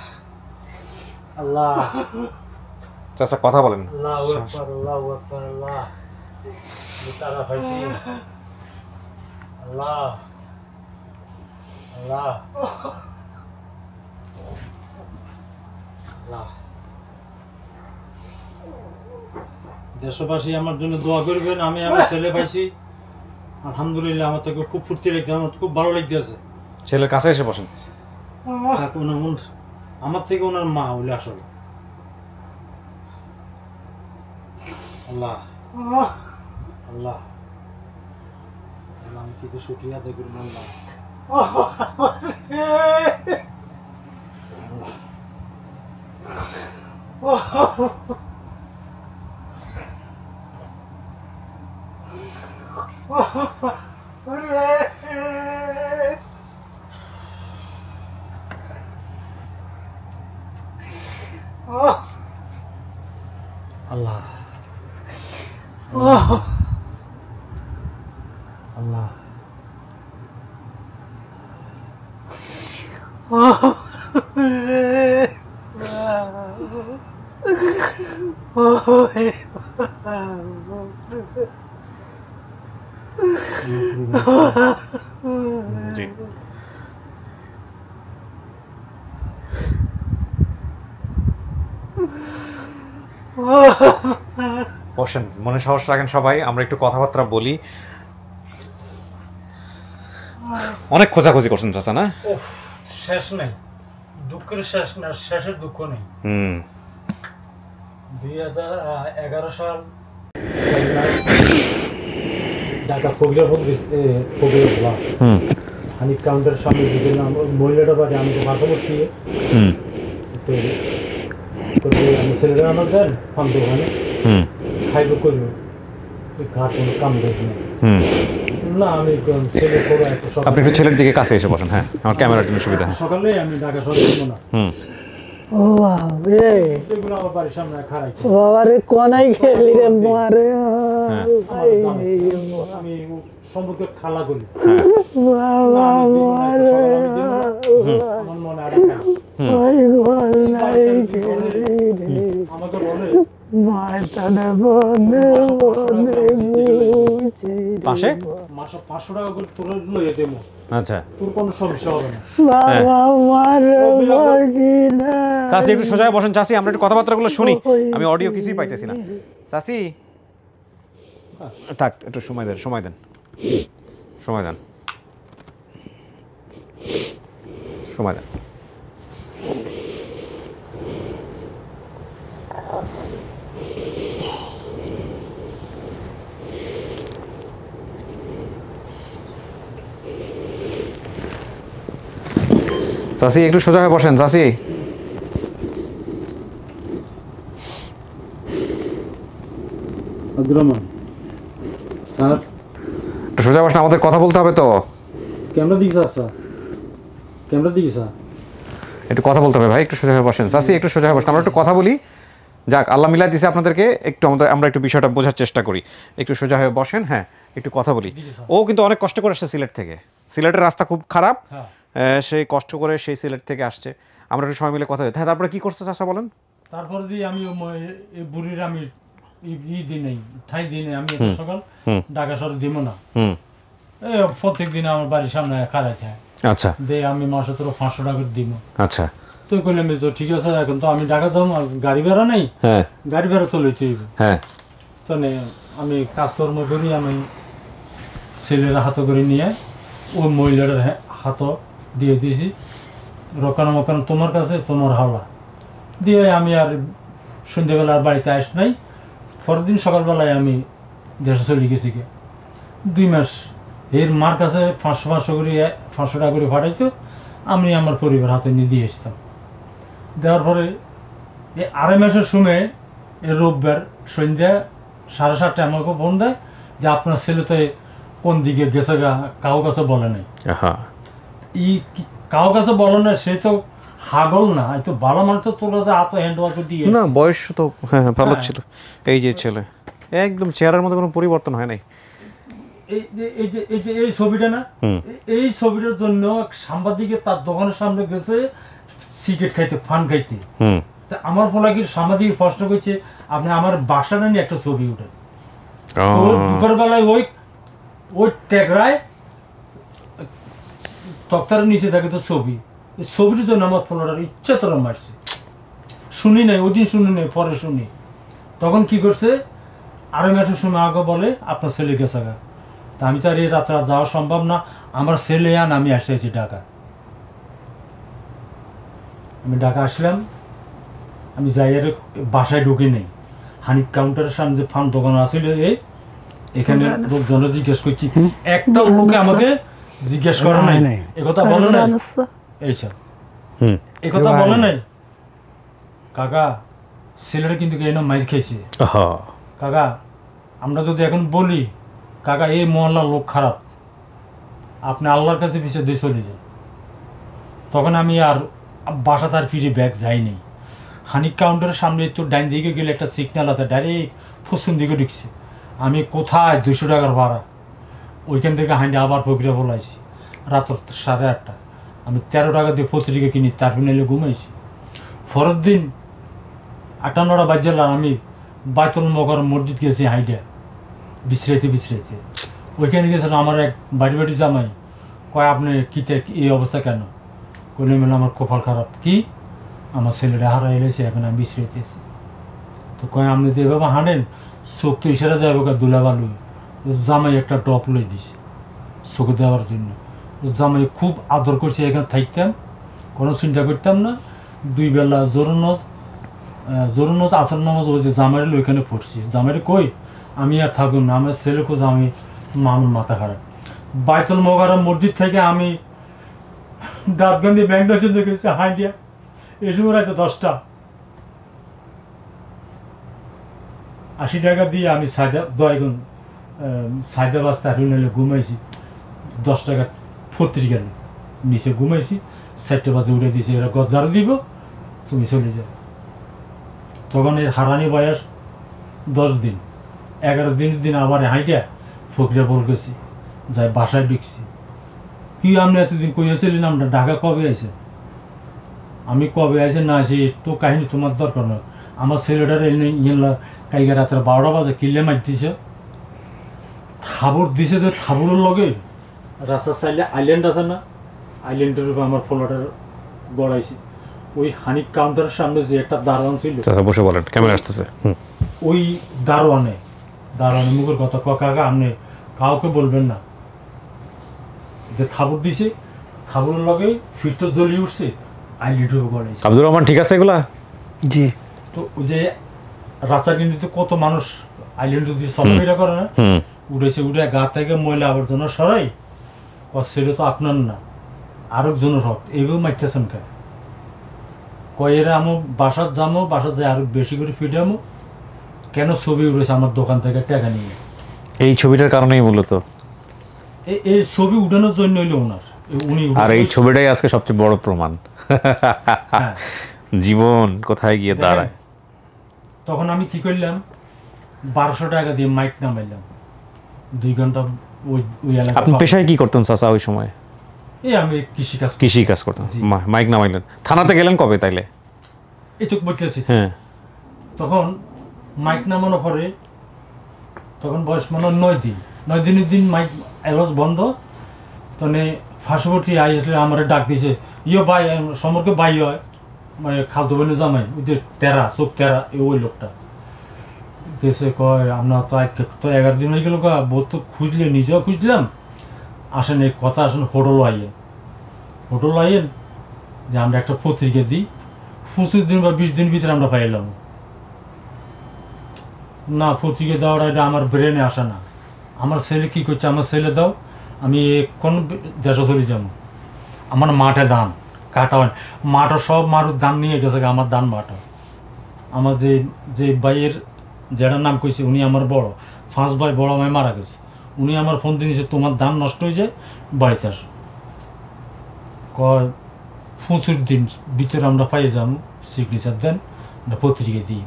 I: আল্লাহ,
B: চাচা কথা বলেন।
I: আল্লাহু আকবার, আল্লাহু আকবার। আল্লাহ আমি তারা পাইছি। আল্লাহ আল্লাহ আল্লাহ। দেশবাসী আমার জন্য দোয়া করবেন। আমি আমার ছেলে পাইছি, আলহামদুলিল্লাহ। আমার থেকে খুব ফুর্তি লাগছে, আমার খুব ভালো লাগতেছে।
B: ছেলের কাছে এসে বসেন।
I: আমার থেকে ওনার মা হইলে আসলে। আল্লাহ আল্লাহ আমি কিন্তু শুক্রিয়া আদায় করি। আল্লাহ আল্লাহ আল্লাহ আল্লাহ
B: জি বসেন, মনে সাহস রাখেন সবাই, আমরা একটু কথাবার্তা বলি। অনেক খোঁজাখুঁজি করছেন চাচা না?
I: শেষ নেই, দুঃখের শেষ না, শেষের দুঃখ নেই। 2011 সাল ঢাকা ফকিরাপুর হানিফ কাউন্টার সামনে দিকে মহিলাটা বাড়ি আমাকে পার্শ্ববর্তী তো আমি ছেলেটা আমার দেন ফান দোকানে খাইব করবো, ঘাট কোনো কাম গেছে না। আমি ছেলে ছোড়া
B: আপনি একটু ছেলের দিকে কাছে এসে বসেন। হ্যাঁ, আমার ক্যামেরার জন্য সুবিধা।
I: সকালে আমি ঢাকা শহরে যাবো না।
J: ও বাবা
I: এগুলো আমার বাড়ির সামনে খারাই
J: বাবা রে কোনাই খেলি রে মারে
I: আমি সম্পর্কে খালা করি
J: বাবা মারে
I: আমার মনে আর
J: ওই গোল নাই খেলি রে
I: আমাকে বলে
J: মারতানে বনে বনে বুঝি
B: পাশে
I: মাসে 500 টাকা করে তোর লইয়ে দেবো।
B: আচ্ছা,
I: তোর কোনো সমস্যা হবে না।
J: বাবা মারে বাগিনা
B: চাচি একটু সোজা বসেন। চাচি, আমরা একটু কথাবার্তাগুলো শুনি, আমি অডিও কিছুই পাইতেছি না। চাচি থাক, একটু সময় দেন, সময় দেন, সময় দেন, সময় দেন। চাচি একটু সোজা হয়ে বসেন। চাচি
I: আব্দুর রহমান স্যার,
B: একটু সোজা বসেন, আমাদের কথা বলতে হবে তো।
I: ক্যামেরা দিকে স্যার, ক্যামেরা দিকে স্যার,
B: একটু কথা বলতে হবে ভাই, একটু সোজা হয়ে বসেন। চাচি একটু সোজা হয়ে বসেন, আমরা একটু কথা বলি। যাক, আল্লাহ মিলাই দিয়েছে আপনাদেরকে, একটু আমরা একটু বিষয়টা বোঝার চেষ্টা করি। একটু সোজা হয়ে বসেন, হ্যাঁ একটু কথা বলি। ও কিন্তু অনেক কষ্ট করে আসছে সিলেট থেকে, সিলেটের রাস্তা খুব খারাপ, সেই কষ্ট করে সেই সিলেট থেকে আসছে। আমরা একটু সবাই মিলে কথা বলি। হ্যাঁ, তারপরে কি করছে চাচা বলেন?
I: তারপরে দিয়ে আমি এই বুড়ির আমি দিনে ঠাই দিনে আমি সকাল ঢাকা শহরে দিব না, প্রত্যেক দিন আমার বাড়ির সামনে খারাই খায়।
B: আচ্ছা,
I: দে আমি মাসে তোর 500 টাকা দিব।
B: আচ্ছা,
I: তুই কইলাম তো ঠিক আছে, এখন তো আমি ঢাকা যাবো, গাড়ি ভাড়া নেই, গাড়ি ভাড়া তো লইতে হইব। তো আমি কাজকর্ম করি, আমি ছেলেরা হাতে করে নিয়ে ওই মহিলার হাত দিয়ে দিয়েছি, রকানো মকানো তোমার কাছে, তোমার হাওলা দিয়ে আমি আর সন্ধ্যেবেলা আর বাড়িতে আস নাই। পরের দিন সকালবেলায় আমি দেশে চলে গেছি। 2 মাস এর মার কাছে 500 করে 500 টাকা করে পাঠাইতো, আমি আমার পরিবার হাতে নিয়ে দিয়ে আসতাম। দেওয়ার পরে এই 2.5 মাসের সময় এই রোববার সন্ধ্যা 7:30টায় আমাকে ফোন দেয় যে আপনার ছেলে তো কোন দিকে গেছে, কাউ কাছে বলে নাই। কাউ কাছে বলে না, সে তো হাগল না, এই তো ভালো মানুষ তো তোর কাছে হাত হ্যান্ড ওয়াশ দিয়ে
B: না, বয়স তো হ্যাঁ ভালো ছিল। এই যে ছেলে একদম চেহারার মধ্যে কোনো পরিবর্তন হয় নাই।
I: এই ছবিটা না, এই ছবিটার জন্য সাংবাদিকে তার দোকানের সামনে গেছে সিগারেট খাইতে, ফান খাইতে। আমার ফলাকির সাংবাদিক প্রশ্ন করছে, আপনি আমার বাসাটা নিয়ে একটা ছবি উঠেন। দুপুরবেলায় ওই টেকরায় তক্তার নিচে থাকে তো ছবি, এই ছবিটার জন্য আমার ফলোটার ইচ্ছা তোরা মারছে। শুনি নাই ওই দিন, শুনি নাই, পরে শুনি। তখন কি করছে, 2.5 মাসের সময় আগে বলে আপনার ছেলে গেছে গা। তা আমি তো আর এই রাত্রে যাওয়া সম্ভব না, আমার ছেলে আন, আমি আসতেছি ঢাকা। আমি ঢাকা আসলাম, আমি যাই আর বাসায় ঢুকে নেই। হানিফ কাউন্টারের সামনে যে ফান দোকান আছিল, এখানে লোকজন জিজ্ঞেস করছি, একটা লোকে আমাকে জিজ্ঞেস করে নাই, একথা বলে নাই, এইসব একথা বলে নাই। কাকা ছেলেটা কিন্তু এনে মাইর খেয়েছে। কাকা আমরা যদি এখন বলি, কাকা এই মহল্লার লোক খারাপ, আপনি আল্লাহর কাছে পিছিয়ে দিয়ে চলে যান। তখন আমি আর বাসা তার ফিরে ব্যাগ যাইনি। হানিফ কাউন্টারের সামনে তো ডাইন দিকে গেলে একটা সিগন্যাল আছে, ডাইরেক্ট পশ্চিম দিকে ঢুকছে। আমি কোথায় 200 টাকার ভাড়া, ওইখান থেকে হাঁটি আবার প্রক্রিয়া বলাইছি। রাত 8:30, আমি 13 টাকা দিয়ে পত্রিকা কিনি, তারপর নিলে ঘুমাইছি। পরের দিন 8-9টা বাজলাম, আমি বাইতুল মকরম মসজিদ গেছি হাইডা বিশ্রাইতে। ওইখানে গেছিল আমার এক বাড়ি জামাই, কয় আপনি কিতে এই অবস্থা কেন? কইলে মানে আমার কপাল খারাপ। কি? আমার ছেলেটা হারাই এলেছে, এখন আমি বিশ্রাইতেছি। তো কয় আপনি তো এভাবে হাঁটেন, চোখ তো ইশারা যাবে দুলা বালু। জামাই একটা টপ লই দিছে চোখে দেওয়ার জন্য। জামাই খুব আদর করছে, এখানে থাকতাম, কোনো চিন্তা করতাম না। 2 বেলা জোর নজ আসর নামাজ বলছে, জামাইয়ের ওইখানে পড়ছি। জামাইয়ের কই আমি আর থাকুন না, আমার ছেলে কোজ আমি মামুর মাথা খারাপ। বাইতুল মোকাররম মসজিদ থেকে আমি দাঁতগান্ধি ব্যাংকটা চলতে গেছি হাইডিয়া, এই সময় রাতে 10টা। 80 টাকা দিয়ে আমি সাইদা বাস্তা হারিয়ে ঘুমাইছি। 10 টাকা পত্রিকা নিচে ঘুমাইছি। 4টা বাজে উঠে দিয়েছি, এরা গজার দিব, তুমি চলে যাও। তখন এর হারানি বয়স 10 দিন। 11 দিন আবার হাইটা ফকিরা বল গেছি, যাই বাসায় ঢুকছি। কি আপনি এতদিন কইয়াছিলেন আমরা ঢাকা কবে আছে? আমি কবে আছে না আছে তো কাহিনী তোমার দরকার নয়। আমার ছেলেটার ইয়েলা কালকে রাত্রে 12টা বাজে কিলে মার দিছে, থাবর দিছে। তো থাবরের লগে রাস্তার সাইডে আইল্যান্ড আছে না, আইল্যান্ডের উপর আমার ফলোটার গড়াইছি। ওই হানিক কাউন্টারের সামনে যে একটা দারোয়ান ছিল,
B: বসে বলেন ক্যামেরা আসতেছে,
I: ওই দারোয়ানে মুখের কথা কাকা আপনি কাউকে বলবেন না। যে থাবর দিছে, থাবরের লগে ফিটটা জ্বলিয়ে উঠছে, আইল্যান্ডের উপর গড়াইছে।
B: আব্দুর রহমান ঠিক আছে এগুলা?
E: জি।
I: তো ওই যে রাস্তার কিন্তু কত মানুষ আইল্যান্ড দিয়ে চলাফেরা করে না, উঠেছে, উঠে গা থেকে ময়লা আবর্জনা সরাই, সেটা তো আপনার না, আরেকজনের হক, এইভাবে মারতেছেন কে? কয়েরা আমি বাসার যাবো, বাসার যাই আরো বেশি করে ফিটামো কেন? ছবি উঠেছে আমার দোকান থেকে টাকা নিয়ে।
B: এই ছবিটার কারণেই মূলত
I: এই ছবি উঠানোর জন্য হইলো ওনার, উনি।
B: আর এই ছবিটাই আজকে সবচেয়ে বড় প্রমাণ জীবন কোথায় গিয়ে দাঁড়ায়।
I: তখন আমি কি করলাম, 1200 টাকা দিয়ে মাইক নামাইলাম, 2 ঘন্টা ওই এলাকায়।
B: আপনি পেশায় কি করতেন চাচা ওই সময়?
I: এই আমি
B: কৃষি কাজ করতেন। মাইক নামাইলেন, থানাতে গেলেন কবে তাইলে?
I: এইটুক বলতেছি।
B: হ্যাঁ,
I: তখন মাইক নামানোর পরে তখন বয়স মানে 9 দিন। 9 দিনের দিন মাইক এলস বন্ধ। তখন ফাঁসবর্তী আই আসলে আমার ডাক দিছে, ইয়ে ভাই সমরকে ভাই হয়, মানে খালতো বোনের জামাই, ওই যে তেরা চোখ তেরা, ওই লোকটা গেছে। কয় আপনার তো আজকে তো 11 দিন হয়ে গেল, বোধ তো খুঁজলে, নিজেও খুঁজলাম, আসেন এই কথা, আসেন হোটেল আইয়েন যে আমরা একটা পত্রিকা দিই, 25 দিন বা 20 দিন ভিতরে আমরা পাইলাম না। পত্রিকা দেওয়াটা এটা আমার ব্রেনে আসে না। আমার ছেলে কি করছে, আমার ছেলে দাও, আমি কোন দেশে চলে যাব। আমার মাঠে ধান কাটা হয়, মাঠও সব মারুর ধান নিয়ে গেছে, আমার ধান মাঠা। আমার যে ভাইয়ের যেটার নাম কইছে, উনি আমার বড়, 5 ভাই, বড় ভাই মারা গেছে। উনি আমার ফোন দিয়েছে, তোমার ধান নষ্ট হয়ে যায়, বাড়িতে আসো। কয় 25 দিন ভিতরে আমরা পাই যাবো, সিগনেচার দেন, পত্রিকা দিই।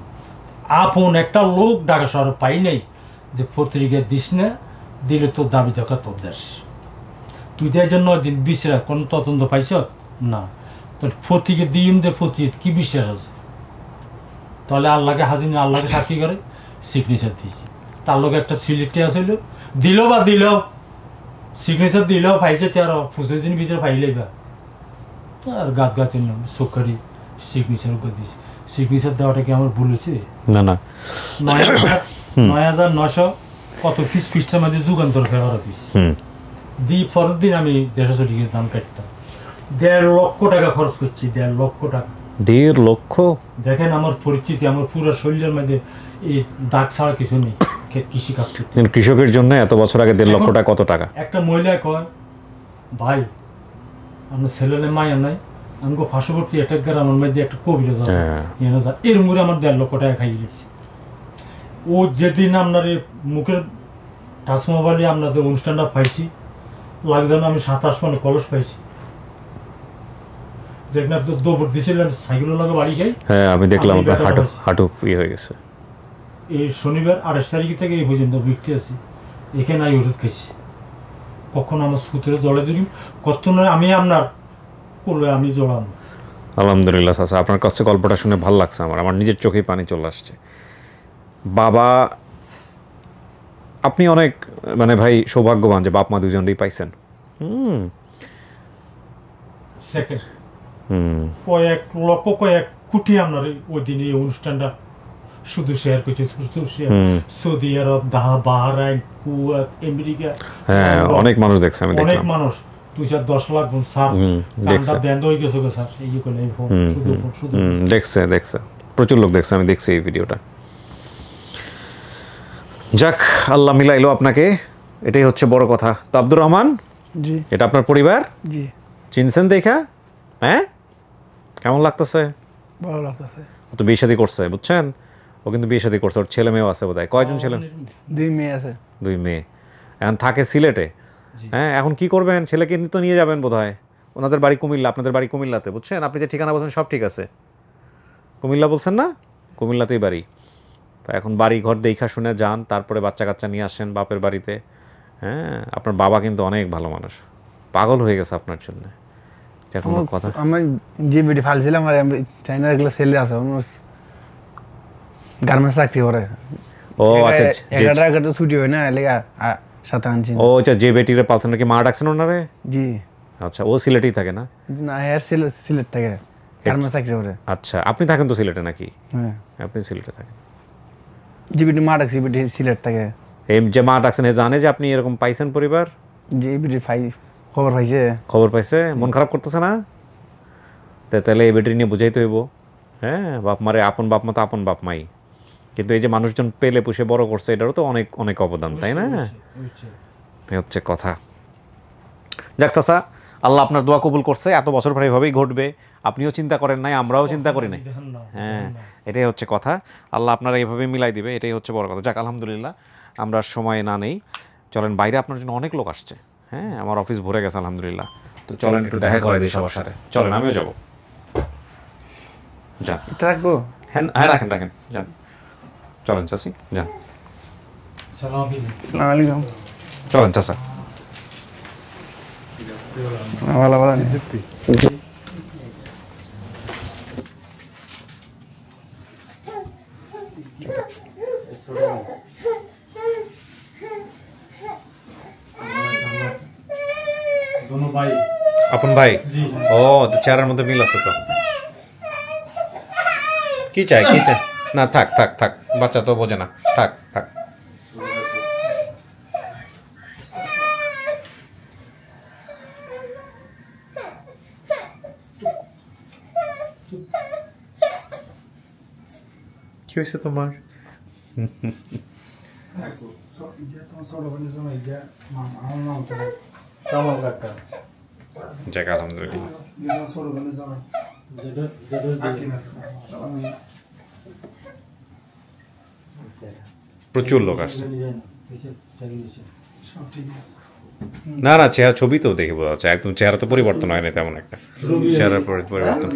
I: আপন একটা লোক ঢাকা শহরে পাই নাই যে পত্রিকা দিস না, দিলে তোর দাবি দেখা তোর দেশ, তুই দেওয়ার জন্য 9 দিন বিচার কোন তদন্ত পাইছ না, তোর পত্রিকা দিন দে, পত্রিকা কি বিশ্বাস আছে? তাহলে আল্লাহকে হাজির, আল্লাহকে সাক্ষী করে সিগনেচার দিয়েছি। তার লোক একটা সিলেক্টে আসছিল, দিল সিগনেচার দিলেও পাইছে 13-25 দিন ভিতরে পাইলেই বা আর গাত সরকারি সিগনেচার করে দিয়েছি। সিগনেচার দেওয়াটা কি আমার বলেছে?
B: না না,
I: 9,900 কত ফিসটার মধ্যে যুগান্তর ফেরার অফিস দিই। পরের দিন আমি 150 দাম কাটতাম। 1.5 লক্ষ টাকা খরচ করছি, 1.5 লক্ষ টাকা।
B: 1.5 লক্ষ?
I: দেখেন আমার পরিচিতি, আমার পুরো শরীরের মধ্যে এই দাগ ছাড়া কিছু নেই। কৃষি কাজ করতে,
B: কৃষকের জন্য এত বছর আগে 1.5 লক্ষ টাকা কত টাকা?
I: একটা মহিলা কয়, ভাই আপনার ছেলে মায়া নাই, আমাকে ফাঁসবর্তী একটা আমার মধ্যে একটা কবিরাজ আছে, এর মুড়ে আমার 1.5 লক্ষ টাকা খাইয়ে গেছে। ও যেদিন আপনার মুখের টাচ মোবাইলে আপনাদের অনুষ্ঠানটা পাইছি, লাগছে না আমি 27 মানে কলস পাইছি, যেখানে আপনি দৌড় দিয়েছিলেন সাইকেলের লাগে বাড়ি যাই।
B: হ্যাঁ, আমি দেখলাম আপনার হাঁটু ইয়ে হয়ে গেছে।
I: এই শনিবার 28 তারিখ থেকে এই পর্যন্ত বিকতে আছি, এখানে আমি ওষুধ খাইছি। কখন আমার সুতরে জড়ে দিলাম, কত নয় আমি আপনার করলে আমি জড়ানো।
B: আলহামদুলিল্লাহ চাচা, আপনার কাছে গল্পটা শুনে ভালো লাগছে। আমার নিজের চোখেই পানি চলে আসছে। বাবা আপনি অনেক মানে ভাই সৌভাগ্যবান যে বাপ মা দুজনেই পাইছেন।
I: সেকেন্ড কয়েক লক্ষ কয়েক কোটি আপনার ওই দিন এই অনুষ্ঠানটা শুধু শেয়ার করছে, সৌদি আরব, বাহরাইন, কুয়েত, আমেরিকা,
B: হ্যাঁ অনেক মানুষ দেখছে, আমি দেখলাম
I: অনেক মানুষ 2-10 লাখ স্যার কান্দা বন্ধ হয়ে গেছে স্যার, এই করে শুধু
B: দেখছে প্রচুর লোক দেখছে, আমি দেখছি এই ভিডিওটা। যাক আল্লাহ মিলাইলো আপনাকে, এটাই হচ্ছে বড় কথা। তো আব্দুর রহমান,
J: জি
B: এটা আপনার পরিবার?
J: জি
B: চিনছেন দেখা? হ্যাঁ কেমন লাগতেছে?
J: ভালো লাগতেছে।
B: ও তো বিয়ে শাদী করছে বুঝছেন, ও কিন্তু বিয়ে শাদী করছে, ওর ছেলে মেয়েও আছে বোধহয়। কয়জন ছেলে?
J: 2 মেয়ে আছে।
B: 2 মেয়ে। এখন থাকে সিলেটে। হ্যাঁ এখন কি করবেন? ছেলেকে তো নিয়ে যাবেন বোধহয়। ওনাদের বাড়ি কুমিল্লা, আপনাদের বাড়ি কুমিল্লাতে বুঝছেন। আপনি যে ঠিকানা বলছেন সব ঠিক আছে, কুমিল্লা বলছেন না? কুমিল্লাতেই বাড়ি। তো এখন বাড়ি ঘর দেখা শুনে যান, তারপরে বাচ্চা কাচ্চা নিয়ে আসেন বাপের বাড়িতে। হ্যাঁ আপনার বাবা কিন্তু অনেক ভালো মানুষ, পাগল হয়ে গেছে আপনার জন্য। এখন কথা
E: আমি যে ভিডিও ফালছিলাম আর চাইনার এগুলো সেলে আছে, গার্মেন্টস চাকরি করে।
B: ও আচ্ছা,
E: 11টা ছুটি হয় না লেগা সাথে আনছি।
B: ও আচ্ছা, যে বেটিরে পালছেন নাকি মা ডাকছেন ওনারে?
E: জি
B: আচ্ছা, ও সিলেটেই থাকে না?
E: না এর সিলেট থাকে, গার্মেন্টস চাকরি করে।
B: আচ্ছা, আপনি থাকেন তো সিলেটে নাকি?
E: হ্যাঁ
B: আপনি সিলেটে থাকেন।
E: যে ভিডিও মা ডাকছি ভিডিও সিলেট থাকে।
B: এই যে মা ডাকছেন হে জানে যে আপনি এরকম পাইছেন পরিবার?
E: যে ভিডিও খবর পাইছে।
B: খবর পাইছে, মন খারাপ করতেছে না? তাহলে এই বেটি নিয়ে বুঝাইতে হইব। হ্যাঁ বাপ মারে আপন বাপ মা তো আপন বাপ মাই, কিন্তু এই যে মানুষজন পেলে পুষে বড় করছে এটারও তো অনেক অনেক অবদান, তাই না? এই হচ্ছে কথা। যাক চাচা, আল্লাহ আপনার দোয়া কবুল করছে, এত বছর পরে এভাবেই ঘটবে। আপনিও চিন্তা করেন নাই, আমরাও চিন্তা করি নাই। হ্যাঁ এটাই হচ্ছে কথা, আল্লাহ আপনারা এইভাবে মিলাই দিবে, এটাই হচ্ছে বড় কথা। যাক আলহামদুলিল্লাহ, আমরা সময় না নেই, চলেন বাইরে আপনার জন্য অনেক লোক আসছে। হ্যাঁ আমার অফিস ভরে গেছে আলহামদুলিল্লাহ। তো চলেন একটু দেখা করে দিই সবার সাথে, চলেন আমিও যাবো। যান
E: রাখবো?
B: হ্যাঁ হ্যাঁ রাখেন রাখেন, যান চলেন চাচি, যান।
E: আসসালামু আলাইকুম।
B: চলেন চাচা।
E: ভালো ভালো
B: আপন ভাই? ও তো চেহারার মধ্যে মিল আছে তো। কি চাই কি চাই? না থাক থাক থাক, বাচ্চা তো বোঝে না, থাক থাক। কি হয়েছে তোমার? যাক আলহামদুলিল্লাহ, প্রচুর লোক আসছে। না না চেহারা ছবি তো দেখে বোঝা যাচ্ছে, একদম চেহারা তো পরিবর্তন হয়নি তেমন একটা, চেহারার পরিবর্তন।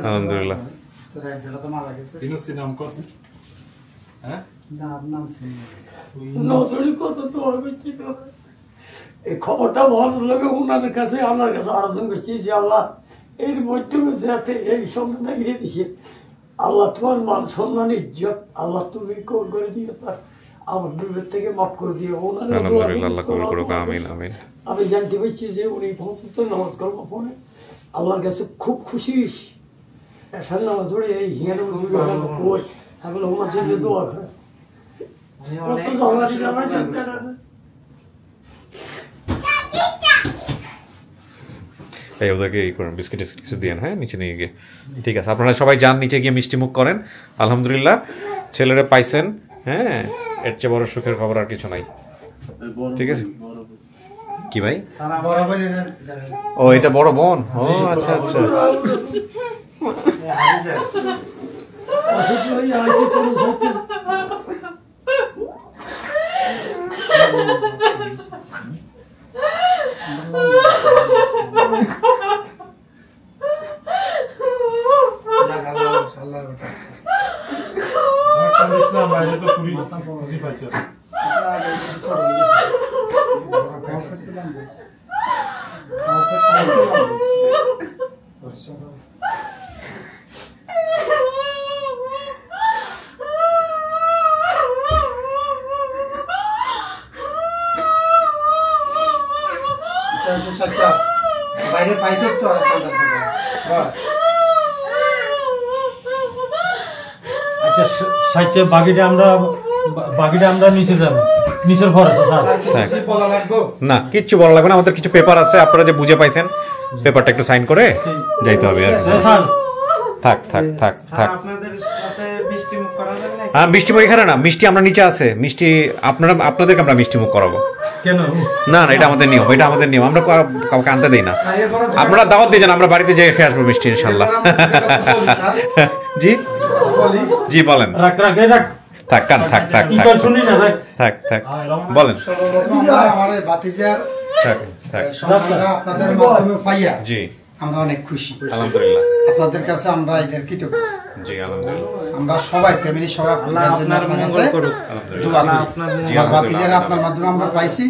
B: আলহামদুলিল্লাহ।
J: এই খবরটা ভালো লাগে ওনাদের কাছে, আল্লাহর কাছে আরাধনা করছি যে আল্লাহ এর মাধ্যমে যাতে এই সম্মান গিয়ে দিছে, আল্লাহ তোমার মান সম্মান ইজ্জত আল্লাহ তুমি করে দিও, তার আমার বিবেক থেকে মাফ করে দিও।
B: আলহামদুলিল্লাহ, আল্লাহ কবুল করুক, আমিন আমিন।
J: আমি জানতে পারছি যে উনি 5 ওয়াক্ত নামাজ করার পরে আল্লাহর কাছে খুব খুশি হয়েছি। এসার নামাজ পড়ে এই হিয়ার কাছে কই এখন ওনার জন্য দোয়া করে।
B: এই ওদেরকে এই করেন, বিস্কিট কিছু দিয়ে হ্যাঁ নিচে নিয়ে গিয়ে। ঠিক আছে, আপনারা সবাই যান নিচে গিয়ে মিষ্টি মুখ করেন। আলহামদুলিল্লাহ ছেলেরা পাইছেন, হ্যাঁ এর চেয়ে বড় সুখের খবর আর কিছু নাই। ঠিক আছে কি ভাই? ও এটা বড় বোন? ও আচ্ছা আচ্ছা।
I: বাইরে তো পুরি বুঝি পাইছো।
E: বাইরে পাইছো তো
I: আচ্ছা সাইচে বাকিটা আমরা নিচে যাব, নিচের ঘর আছে স্যার।
B: না কিচ্ছু বলা লাগবে না, আমাদের কিছু পেপার আছে, আপনারা যে বুঝে পাইছেন পেপারটা একটু সাইন করে যাইতে হবে আর
I: স্যার।
B: থাক থাক থাক থাক।
A: আপনাদের সাথে মিষ্টি মুখ করা যাবে না?
B: হ্যাঁ মিষ্টি মুখ এখানে না, মিষ্টি আমরা নিচে আছে, মিষ্টি আপনাদেরকে আমরা মিষ্টি মুখ করাবো।
I: কেন?
B: না না এটা আমাদের নিয়ম, এটা আমাদের নিয়ম, আমরা কাউকে আনতে দেই না। আপনারা দাওয়াত দিয়ে যান, আমরা বাড়িতে যেয়ে খেয়ে আসবো মিষ্টি ইনশাল্লাহ। জি জি বলেন।
I: রাখ রাখ রাখ
B: থাক কান থাক থাক
I: কি কর শুনি না রাখ
B: থাক থাক বলেন।
E: আমার ভাতিজার
B: থাক থাক
E: আপনাদের মাধ্যমে পাইয়া
B: জি
E: আমরা অনেক খুশি
B: আলহামদুলিল্লাহ।
E: আপনাদের কাছে আমরা এটার কৃতজ্ঞ।
B: জি আলহামদুলিল্লাহ।
E: আমরা সবাই ফ্যামিলি সবাই আপনাদের জন্য আপনার কাছে দোয়া করি। আমার ভাতিজারা আপনার মাধ্যমে আমরা পাইছি।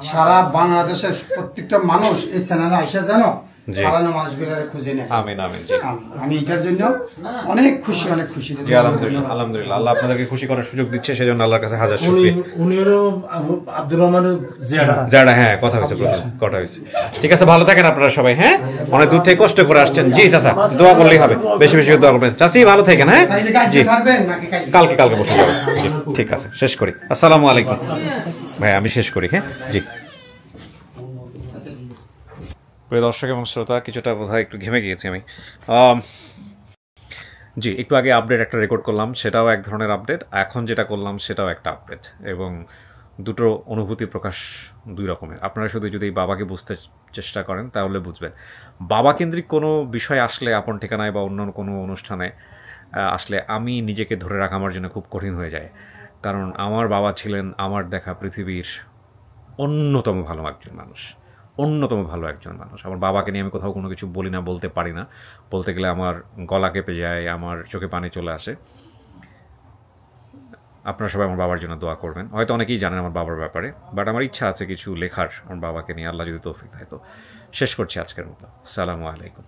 E: সারা বাংলাদেশের প্রত্যেকটা মানুষ এই চ্যানেলে আইসা জানো হারানো মানুষগুলোর খুঁজে নেয়।
B: আমিন আমিন।
E: আমি এটার জন্য অনেক খুশি অনেক খুশি।
B: জি আলহামদুলিল্লাহ আলহামদুলিল্লাহ। আল্লাহ আপনাদেরকে খুশি করার সুযোগ দিচ্ছে, সেজন্য আল্লাহর কাছে হাজার শুকরিয়া।
I: উনি হলো আব্দুর রহমানের
B: যারা হ্যাঁ কথা হয়েছে কথা হয়েছে। ঠিক আছে ভালো থাকেন আপনারা সবাই। হ্যাঁ অনেক দূর থেকে কষ্ট করে আসছেন। জি চাচা দোয়া করলেই হবে, বেশি বেশি দোয়া করবেন। চাচি ভালো থাকেন। হ্যাঁ জি কালকে বসে যাবেন। ঠিক আছে শেষ করি। আসসালামু আলাইকুম ভাই, আমি শেষ করি। হ্যাঁ জি। প্রিয় দর্শক এবং শ্রোতা, কিছুটা বোধহয় একটু ঘেমে গিয়েছি আমি। জি একটু আগে আপডেট একটা রেকর্ড করলাম, সেটাও এক ধরনের আপডেট। এখন যেটা করলাম সেটাও একটা আপডেট, এবং দুটো অনুভূতি প্রকাশ দুই রকমের। আপনারা শুধু যদি বাবাকে বুঝতে চেষ্টা করেন তাহলে বুঝবেন। বাবা কেন্দ্রিক কোনো বিষয় আসলে, আপন ঠিকানায় বা অন্য কোনো অনুষ্ঠানে আসলে আমি নিজেকে ধরে রাখা আমার জন্য খুব কঠিন হয়ে যায়। কারণ আমার বাবা ছিলেন আমার দেখা পৃথিবীর অন্যতম ভালো একজন মানুষ। আমার বাবাকে নিয়ে আমি কোথাও কোনো কিছু বলি না, বলতে পারি না। বলতে গেলে আমার গলা কেঁপে যায়, আমার চোখে পানি চলে আসে। আপনারা সবাই আমার বাবার জন্য দোয়া করবেন। হয়তো অনেকেই জানেন আমার বাবার ব্যাপারে, বাট আমার ইচ্ছা আছে কিছু লেখার আমার বাবাকে নিয়ে, আল্লাহ যদি তৌফিক দেয়। তো শেষ করছি আজকের মতো। আসসালামু আলাইকুম।